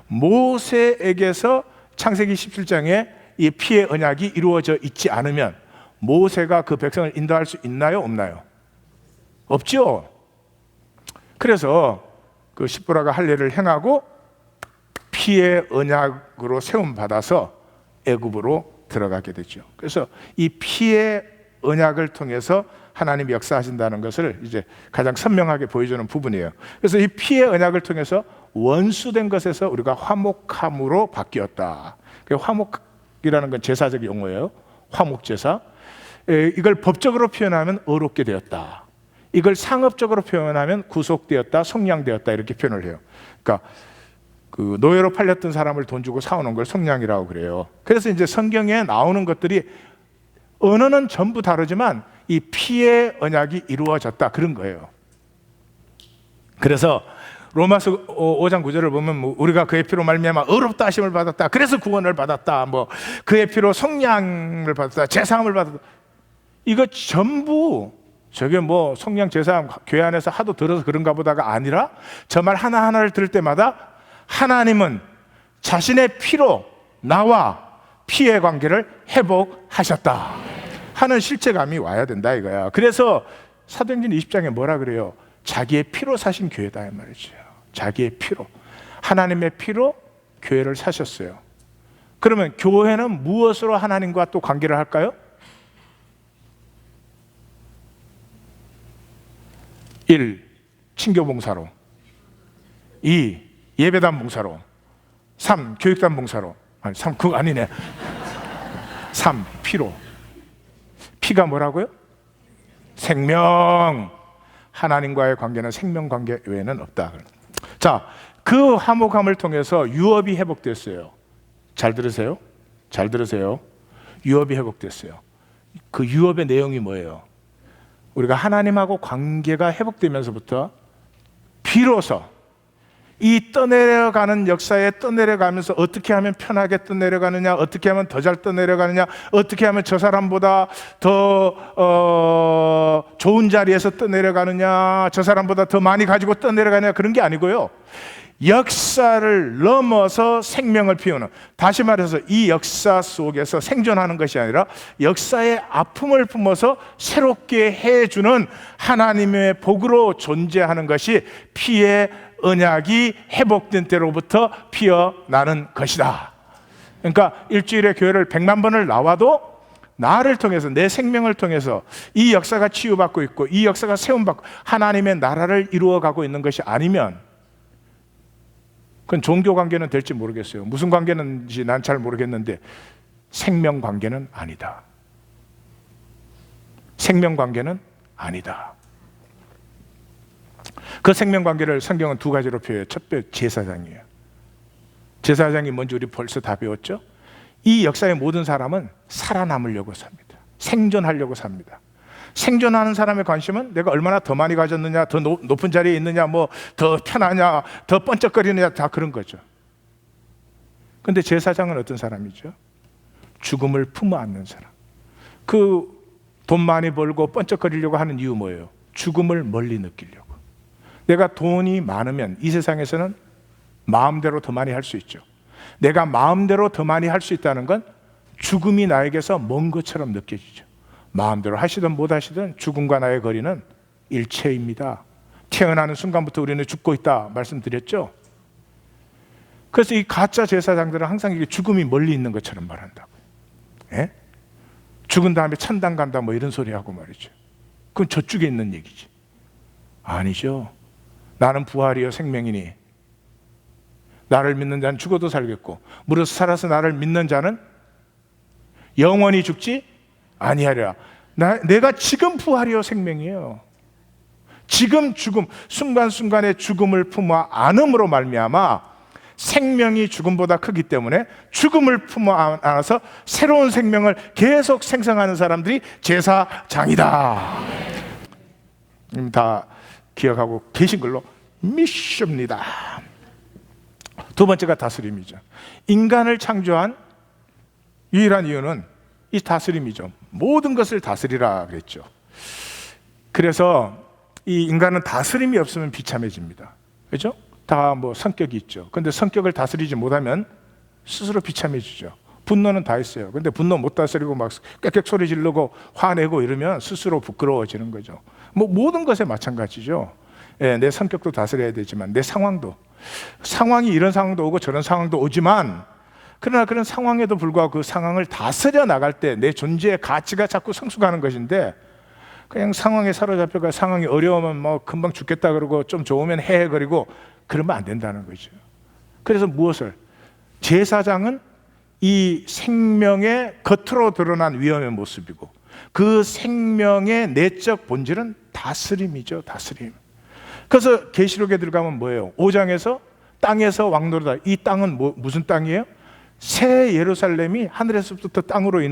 모세에게서 창세기 17장에 이 피의 언약이 이루어져 있지 않으면 모세가 그 백성을 인도할 수 있나요? 없나요? 없죠. 그래서 그 십보라가 할례를 행하고 피의 언약으로 세움 받아서 애굽으로 들어가게 되죠. 그래서 이 피의 언약을 통해서 하나님이 역사하신다는 것을 이제 가장 선명하게 보여주는 부분이에요. 그래서 이 피의 언약을 통해서 원수된 것에서 우리가 화목함으로 바뀌었다. 화목이라는 건 제사적 용어예요. 화목제사. 이걸 법적으로 표현하면 의롭게 되었다. 이걸 상업적으로 표현하면 구속되었다, 속량되었다, 이렇게 표현을 해요. 그러니까 그 노예로 팔렸던 사람을 돈 주고 사오는 걸 속량이라고 그래요. 그래서 이제 성경에 나오는 것들이 언어는 전부 다르지만 이 피의 언약이 이루어졌다, 그런 거예요. 그래서 로마서 5장 9절을 보면 우리가 그의 피로 말미암아 의롭다 하심을 받았다, 그래서 구원을 받았다, 그의 피로 속량을 받았다, 제사함을 받았다, 이거 전부 저게 속량 제사함 교회 안에서 하도 들어서 그런가 보다가 아니라 저 말 하나하나를 들을 때마다 하나님은 자신의 피로 나와 피의 관계를 회복하셨다 하는 실체감이 와야 된다 이거야. 그래서 사도행전 20장에 뭐라 그래요? 자기의 피로 사신 교회다 이 말이죠. 자기의 피로, 하나님의 피로 교회를 사셨어요. 그러면 교회는 무엇으로 하나님과 또 관계를 할까요? 1. 친교 봉사로, 2. 예배단 봉사로, 3. 교육단 봉사로. 3 그거 아니네. 3. 피로. 피가 뭐라고요? 생명. 하나님과의 관계는 생명 관계 외에는 없다. 자, 그 화목함을 통해서 유업이 회복됐어요. 잘 들으세요. 잘 들으세요. 유업이 회복됐어요. 그 유업의 내용이 뭐예요? 우리가 하나님하고 관계가 회복되면서부터 비로소 이 떠내려가는 역사에 떠내려가면서 어떻게 하면 편하게 떠내려가느냐, 어떻게 하면 더 잘 떠내려가느냐, 어떻게 하면 저 사람보다 더 좋은 자리에서 떠내려가느냐, 저 사람보다 더 많이 가지고 떠내려가느냐, 그런 게 아니고요, 역사를 넘어서 생명을 피우는, 다시 말해서 이 역사 속에서 생존하는 것이 아니라 역사의 아픔을 품어서 새롭게 해주는 하나님의 복으로 존재하는 것이 피의 언약이 회복된 때로부터 피어나는 것이다. 그러니까 일주일에 교회를 100만 번을 나와도 나를 통해서, 내 생명을 통해서 이 역사가 치유받고 있고 이 역사가 세움받고 하나님의 나라를 이루어가고 있는 것이 아니면 그건 종교 관계는 될지 모르겠어요. 무슨 관계는지 난 잘 모르겠는데 생명 관계는 아니다. 생명 관계는 아니다. 그 생명 관계를 성경은 두 가지로 표현해요. 첫째, 제사장이에요. 제사장이 뭔지 우리 벌써 다 배웠죠? 이 역사의 모든 사람은 살아남으려고 삽니다. 생존하려고 삽니다. 생존하는 사람의 관심은 내가 얼마나 더 많이 가졌느냐, 더 높은 자리에 있느냐, 더 편하냐, 더 번쩍거리느냐, 다 그런 거죠. 근데 제사장은 어떤 사람이죠? 죽음을 품어 안는 사람. 그 돈 많이 벌고 번쩍거리려고 하는 이유 뭐예요? 죽음을 멀리 느끼려고. 내가 돈이 많으면 이 세상에서는 마음대로 더 많이 할 수 있죠. 내가 마음대로 더 많이 할 수 있다는 건 죽음이 나에게서 먼 것처럼 느껴지죠. 마음대로 하시든 못 하시든 죽음과 나의 거리는 일체입니다. 태어나는 순간부터 우리는 죽고 있다 말씀드렸죠. 그래서 이 가짜 제사장들은 항상 이게 죽음이 멀리 있는 것처럼 말한다고. 예? 죽은 다음에 천당 간다 이런 소리 하고 말이죠. 그건 저쪽에 있는 얘기지. 아니죠. 나는 부활이요 생명이니 나를 믿는 자는 죽어도 살겠고 무릇 살아서 나를 믿는 자는 영원히 죽지 아니하리라. 내가 지금 부활이요 생명이에요. 지금 죽음, 순간순간의 죽음을 품어 안음으로 말미암아 생명이 죽음보다 크기 때문에 죽음을 품어 안아서 새로운 생명을 계속 생성하는 사람들이 제사장이다. 다 기억하고 계신 걸로 믿습니다. 두 번째가 다스림이죠. 인간을 창조한 유일한 이유는 이 다스림이죠. 모든 것을 다스리라 그랬죠. 그래서 이 인간은 다스림이 없으면 비참해집니다. 그렇죠? 다 뭐 성격이 있죠. 근데 성격을 다스리지 못하면 스스로 비참해지죠. 분노는 다 있어요. 근데 분노 못 다스리고 막 깨끗 소리 지르고 화내고 이러면 스스로 부끄러워지는 거죠. 뭐 모든 것에 마찬가지죠. 예, 내 성격도 다스려야 되지만 내 상황이 이런 상황도 오고 저런 상황도 오지만, 그러나 그런 상황에도 불구하고 그 상황을 다스려 나갈 때 내 존재의 가치가 자꾸 성숙하는 것인데, 그냥 상황에 사로잡혀가 상황이 어려우면 뭐 금방 죽겠다 그러고 좀 좋으면 헤헤거리고 그러면 안 된다는 거죠. 그래서 무엇을? 제사장은 이 생명의 겉으로 드러난 위험의 모습이고 그 생명의 내적 본질은 다스림이죠. 다스림. 그래서 계시록에 들어가면 뭐예요? 5장에서 땅에서 왕노릇하라. 이 땅은 무슨 땅이에요? 새 예루살렘이 하늘에서부터 땅으로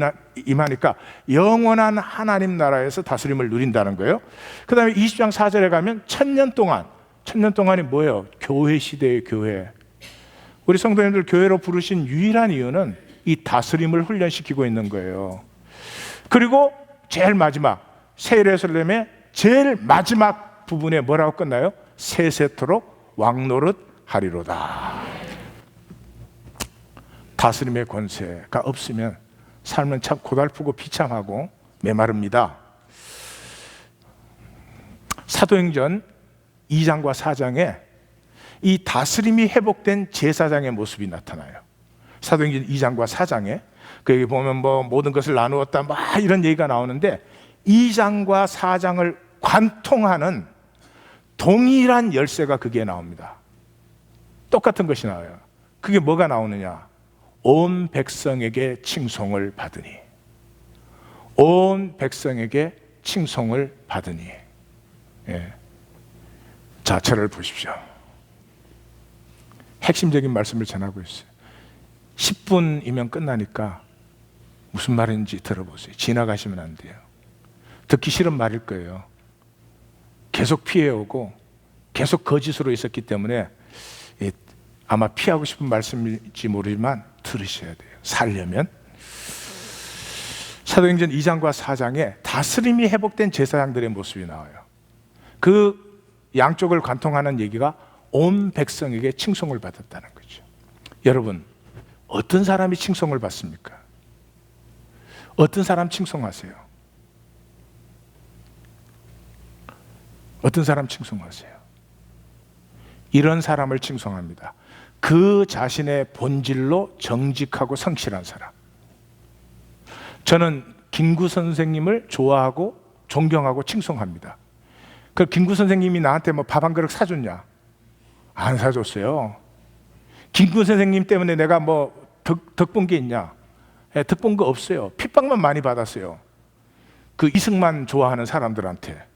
임하니까 영원한 하나님 나라에서 다스림을 누린다는 거예요. 그 다음에 20장 4절에 가면 천년 동안이 뭐예요? 교회 시대의 교회. 우리 성도님들 교회로 부르신 유일한 이유는 이 다스림을 훈련시키고 있는 거예요. 그리고 제일 마지막, 새 예루살렘의 제일 마지막 부분에 뭐라고 끝나요? 세세토록 왕노릇 하리로다. 다스림의 권세가 없으면 삶은 참 고달프고 비참하고 메마릅니다. 사도행전 2장과 4장에 이 다스림이 회복된 제사장의 모습이 나타나요. 사도행전 2장과 4장에 거기 보면 뭐 모든 것을 나누었다 막 이런 얘기가 나오는데 2장과 4장을 관통하는 동일한 열쇠가 거기에 나옵니다. 똑같은 것이 나와요. 그게 뭐가 나오느냐? 온 백성에게 칭송을 받으니. 온 백성에게 칭송을 받으니. 예. 자, 저를 보십시오. 핵심적인 말씀을 전하고 있어요. 10분이면 끝나니까 무슨 말인지 들어보세요. 지나가시면 안 돼요. 듣기 싫은 말일 거예요. 계속 피해오고 계속 거짓으로 있었기 때문에 아마 피하고 싶은 말씀일지 모르지만 들으셔야 돼요. 살려면. 사도행전 2장과 4장에 다스림이 회복된 제사장들의 모습이 나와요. 그 양쪽을 관통하는 얘기가 온 백성에게 칭송을 받았다는 거죠. 여러분, 어떤 사람이 칭송을 받습니까? 어떤 사람 칭송하세요? 어떤 사람 칭송하세요? 이런 사람을 칭송합니다. 그 자신의 본질로 정직하고 성실한 사람. 저는 김구 선생님을 좋아하고 존경하고 칭송합니다. 그 김구 선생님이 나한테 뭐 밥 한 그릇 사줬냐? 안 사줬어요. 김구 선생님 때문에 내가 뭐 덕 본 게 있냐? 덕 본 거 없어요. 핍박만 많이 받았어요. 그 이승만 좋아하는 사람들한테.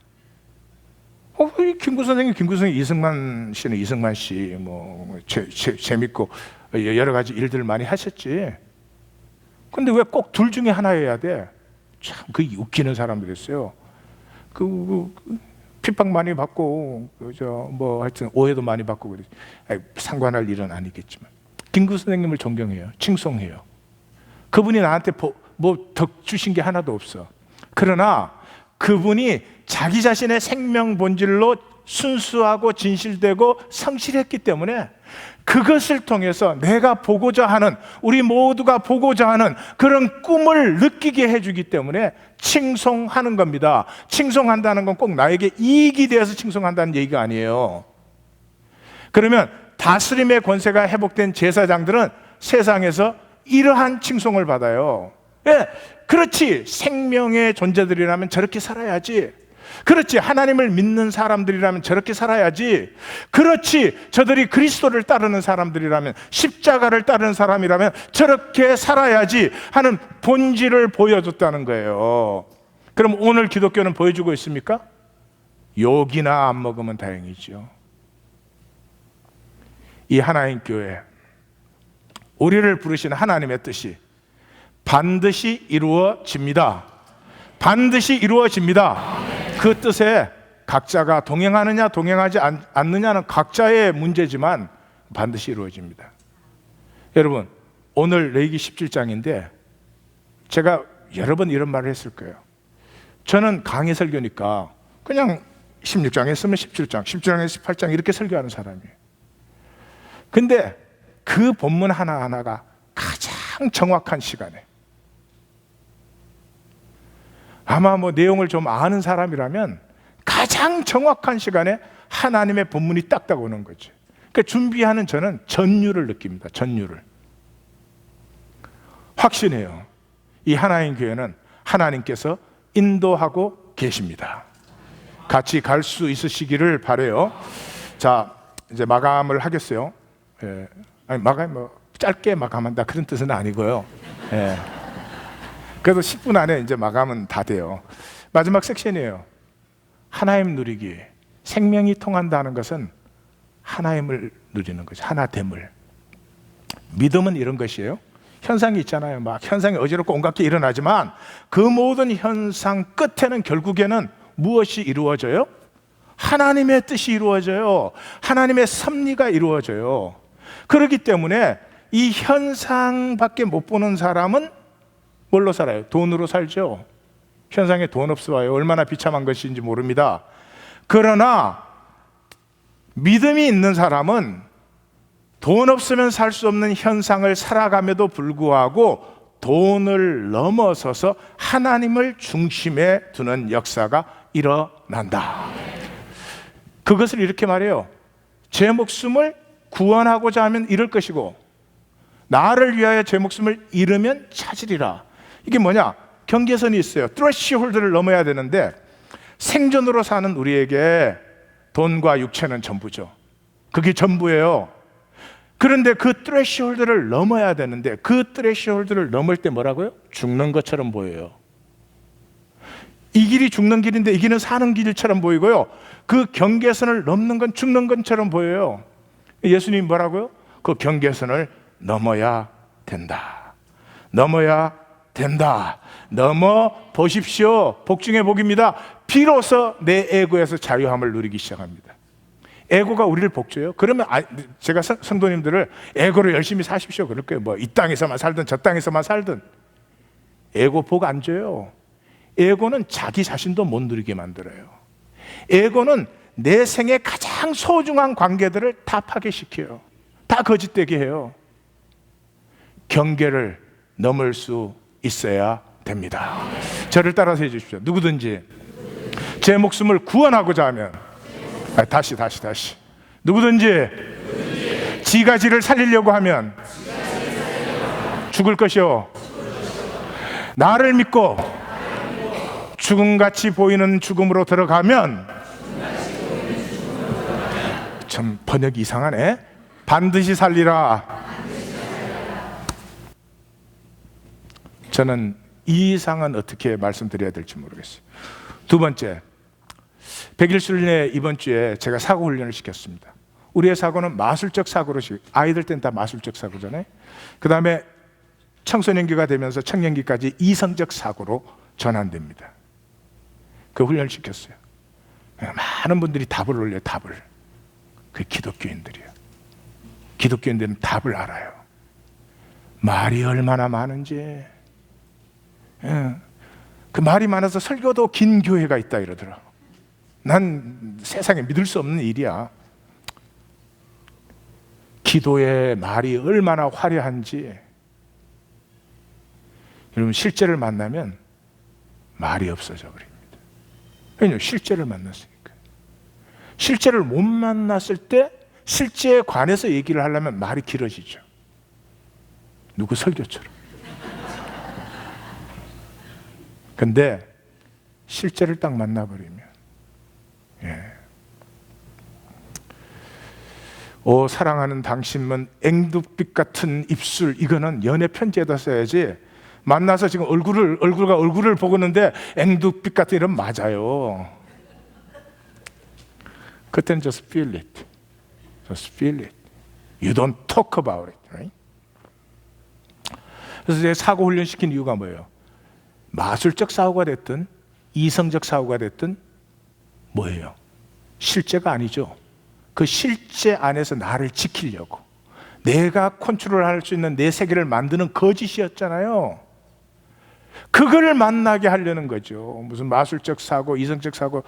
김구 선생님, 이승만 씨는 이승만 씨, 뭐 재밌고 여러 가지 일들 많이 하셨지. 근데 왜 꼭 둘 중에 하나여야 돼? 참 그 웃기는 사람들이었어요. 핍박 많이 받고 뭐 하여튼 오해도 많이 받고 그래. 상관할 일은 아니겠지만 김구 선생님을 존경해요. 칭송해요. 그분이 나한테 뭐 덕 주신 게 하나도 없어. 그러나 그분이 자기 자신의 생명 본질로 순수하고 진실되고 성실했기 때문에 그것을 통해서 내가 보고자 하는, 우리 모두가 보고자 하는 그런 꿈을 느끼게 해주기 때문에 칭송하는 겁니다. 칭송한다는 건 꼭 나에게 이익이 되어서 칭송한다는 얘기가 아니에요. 그러면 다스림의 권세가 회복된 제사장들은 세상에서 이러한 칭송을 받아요. 예, 그렇지. 생명의 존재들이라면 저렇게 살아야지. 그렇지. 하나님을 믿는 사람들이라면 저렇게 살아야지. 그렇지. 저들이 그리스도를 따르는 사람들이라면, 십자가를 따르는 사람이라면 저렇게 살아야지 하는 본질을 보여줬다는 거예요. 그럼 오늘 기독교는 보여주고 있습니까? 욕이나 안 먹으면 다행이죠. 이 하나님 교회, 우리를 부르신 하나님의 뜻이 반드시 이루어집니다. 반드시 이루어집니다. 그 뜻에 각자가 동행하느냐 동행하지 않느냐는 각자의 문제지만 반드시 이루어집니다. 여러분, 오늘 레위기 17장인데 제가 여러 번 이런 말을 했을 거예요. 저는 강의 설교니까 그냥 16장 했으면 17장, 17장에 18장 이렇게 설교하는 사람이에요. 근데 그 본문 하나하나가 가장 정확한 시간에, 아마 뭐 내용을 좀 아는 사람이라면 가장 정확한 시간에 하나님의 본문이 딱딱 오는 거죠. 그러니까 준비하는 저는 전율을 느낍니다. 전율을. 확신해요. 이 하나님 교회는 하나님께서 인도하고 계십니다. 같이 갈 수 있으시기를 바라요. 자, 이제 마감을 하겠어요. 예. 아니, 마감 뭐 짧게 마감한다 그런 뜻은 아니고요. 예. 그래도 10분 안에 이제 마감은 다 돼요. 마지막 섹션이에요. 하나님 누리기. 생명이 통한다는 것은 하나님을 누리는 거죠. 하나됨을. 믿음은 이런 것이에요. 현상이 있잖아요. 막 현상이 어지럽고 온갖 게 일어나지만 그 모든 현상 끝에는 결국에는 무엇이 이루어져요? 하나님의 뜻이 이루어져요. 하나님의 섭리가 이루어져요. 그렇기 때문에 이 현상밖에 못 보는 사람은 뭘로 살아요? 돈으로 살죠. 현상에 돈 없어요. 얼마나 비참한 것인지 모릅니다. 그러나 믿음이 있는 사람은 돈 없으면 살 수 없는 현상을 살아감에도 불구하고 돈을 넘어서서 하나님을 중심에 두는 역사가 일어난다. 그것을 이렇게 말해요. 제 목숨을 구원하고자 하면 잃을 것이고 나를 위하여 제 목숨을 잃으면 찾으리라. 이게 뭐냐? 경계선이 있어요. 트레시홀드를 넘어야 되는데 생존으로 사는 우리에게 돈과 육체는 전부죠. 그게 전부예요. 그런데 그 트레시홀드를 넘어야 되는데 그 트레시홀드를 넘을 때 뭐라고요? 죽는 것처럼 보여요. 이 길이 죽는 길인데 이 길은 사는 길처럼 보이고요. 그 경계선을 넘는 건 죽는 것처럼 보여요. 예수님이 뭐라고요? 그 경계선을 넘어야 된다. 넘어야 된다. 넘어 보십시오. 복중의 복입니다. 비로소 내 에고에서 자유함을 누리기 시작합니다. 에고가 우리를 복줘요. 그러면 제가 성도님들을 에고로 열심히 사십시오 그럴 거예요. 뭐 이 땅에서만 살든 저 땅에서만 살든 에고 복 안 줘요. 에고는 자기 자신도 못 누리게 만들어요. 에고는 내 생의 가장 소중한 관계들을 다 파괴시켜요. 다 거짓되게 해요. 경계를 넘을 수 있어야 됩니다. 저를 따라서 해주십시오. 누구든지 제 목숨을 구원하고자 하면 다시 누구든지 지가 지를 살리려고 하면 죽을 것이요 나를 믿고 죽음같이 보이는 죽음으로 들어가면 참 번역이 이상하네. 반드시 살리라. 저는 이 이상은 어떻게 말씀드려야 될지 모르겠어요. 두 번째, 100일 순례 이번 주에 제가 사고 훈련을 시켰습니다. 우리의 사고는 마술적 사고로 아이들 땐 다 마술적 사고잖아요. 그 다음에 청소년기가 되면서 청년기까지 이성적 사고로 전환됩니다. 그 훈련을 시켰어요. 많은 분들이 답을 올려요. 답을. 그 기독교인들이요. 기독교인들은 답을 알아요. 말이 얼마나 많은지. 그 말이 많아서 설교도 긴 교회가 있다 이러더라고. 난 세상에 믿을 수 없는 일이야. 기도의 말이 얼마나 화려한지. 여러분 실제를 만나면 말이 없어져 버립니다. 왜냐하면 실제를 만났으니까. 실제를 못 만났을 때 실제에 관해서 얘기를 하려면 말이 길어지죠. 누구 설교처럼. 근데 실제를 딱 만나버리면 오 사랑하는 당신은 앵두빛 같은 입술, 이거는 연애 편지에다 써야지. 만나서 지금 얼굴을 보고 있는데 앵두빛 같은 이름 맞아요. 그때는 just feel it. Just feel it. You don't talk about it. Right? 그래서 제가 사고 훈련시킨 이유가 뭐예요? 마술적 사고가 됐든 이성적 사고가 됐든 뭐예요? 실제가 아니죠. 그 실제 안에서 나를 지키려고 내가 컨트롤할 수 있는 내 세계를 만드는 거짓이었잖아요. 그걸 만나게 하려는 거죠. 무슨 마술적 사고, 이성적 사고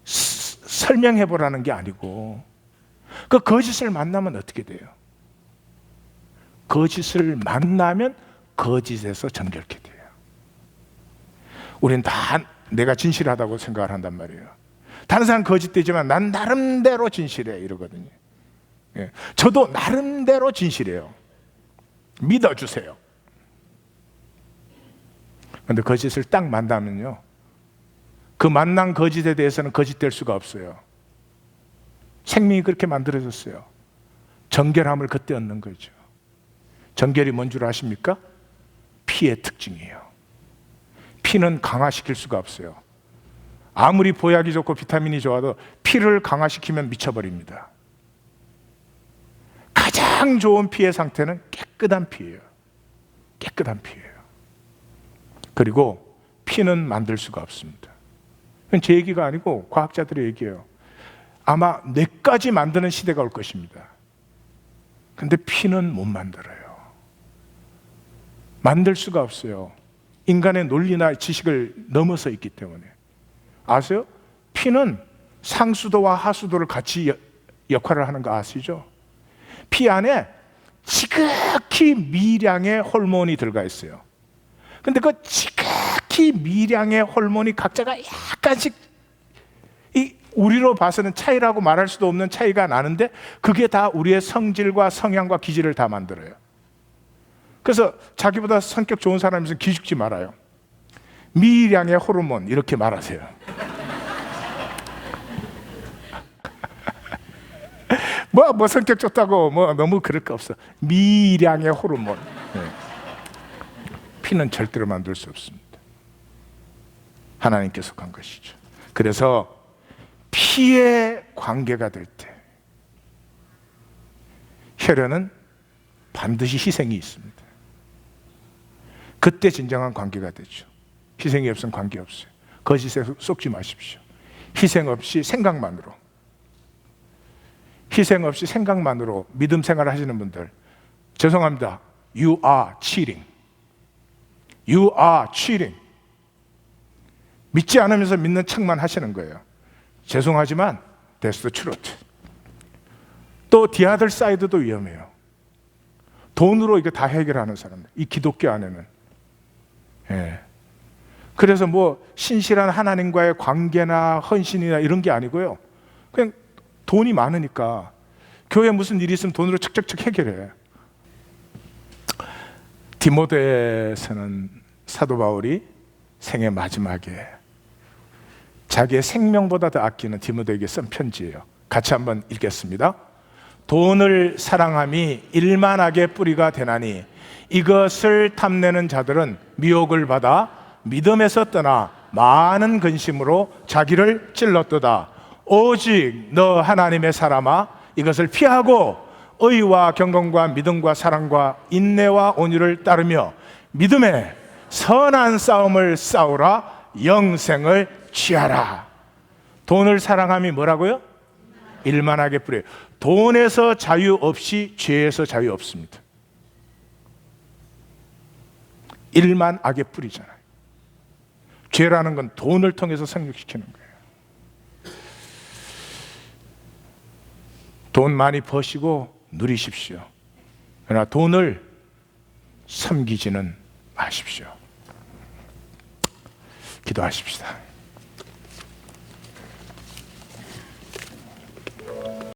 설명해 보라는 게 아니고, 그 거짓을 만나면 어떻게 돼요? 거짓을 만나면 거짓에서 정결케 돼요. 우리는 다 내가 진실하다고 생각을 한단 말이에요. 다른 사람 거짓되지만 난 나름대로 진실해 이러거든요. 예. 저도 나름대로 진실해요. 믿어주세요. 그런데 거짓을 딱 만나면요, 그 만난 거짓에 대해서는 거짓될 수가 없어요. 생명이 그렇게 만들어졌어요. 정결함을 그때 얻는 거죠. 정결이 뭔 줄 아십니까? 피의 특징이에요. 피는 강화시킬 수가 없어요. 아무리 보약이 좋고 비타민이 좋아도 피를 강화시키면 미쳐버립니다. 가장 좋은 피의 상태는 깨끗한 피예요. 깨끗한 피예요. 그리고 피는 만들 수가 없습니다. 그건 제 얘기가 아니고 과학자들의 얘기예요. 아마 뇌까지 만드는 시대가 올 것입니다. 근데 피는 못 만들어요. 만들 수가 없어요. 인간의 논리나 지식을 넘어서 있기 때문에. 아세요? 피는 상수도와 하수도를 같이 역할을 하는 거 아시죠? 피 안에 지극히 미량의 호르몬이 들어가 있어요. 근데 그 지극히 미량의 호르몬이 각자가 약간씩, 우리로 봐서는 차이라고 말할 수도 없는 차이가 나는데, 그게 다 우리의 성질과 성향과 기질을 다 만들어요. 그래서 자기보다 성격 좋은 사람이 있으면 기죽지 말아요. 미량의 호르몬 이렇게 말하세요. 뭐 성격 좋다고 뭐 너무 그럴 거 없어. 미량의 호르몬. 네. 피는 절대로 만들 수 없습니다. 하나님께서 한 것이죠. 그래서 피의 관계가 될 때 혈연은 반드시 희생이 있습니다. 그때 진정한 관계가 되죠. 희생이 없으면 관계 없어요. 거짓에 속지 마십시오. 희생 없이 생각만으로, 희생 없이 생각만으로 믿음 생활을 하시는 분들, 죄송합니다. You are cheating. You are cheating. 믿지 않으면서 믿는 척만 하시는 거예요. 죄송하지만 that's the truth. 또 the other side도 위험해요. 돈으로 이거 다 해결하는 사람들, 이 기독교 안에는. 예. 그래서 뭐 신실한 하나님과의 관계나 헌신이나 이런 게 아니고요, 그냥 돈이 많으니까 교회에 무슨 일이 있으면 돈으로 척척척 해결해. 디모데에서는 사도 바울이 생애 마지막에 자기의 생명보다 더 아끼는 디모데에게 쓴 편지예요. 같이 한번 읽겠습니다. 돈을 사랑함이 일만하게 뿌리가 되나니 이것을 탐내는 자들은 미혹을 받아 믿음에서 떠나 많은 근심으로 자기를 찔렀도다. 오직 너 하나님의 사람아, 이것을 피하고 의와 경건과 믿음과 사랑과 인내와 온유를 따르며 믿음의 선한 싸움을 싸우라. 영생을 취하라. 돈을 사랑함이 뭐라고요? 일만하게 뿌려요. 돈에서 자유 없이 죄에서 자유 없습니다. 일만 악에 뿌리잖아요. 죄라는 건 돈을 통해서 성육시키는 거예요. 돈 많이 버시고 누리십시오. 그러나 돈을 섬기지는 마십시오. 기도하십시다.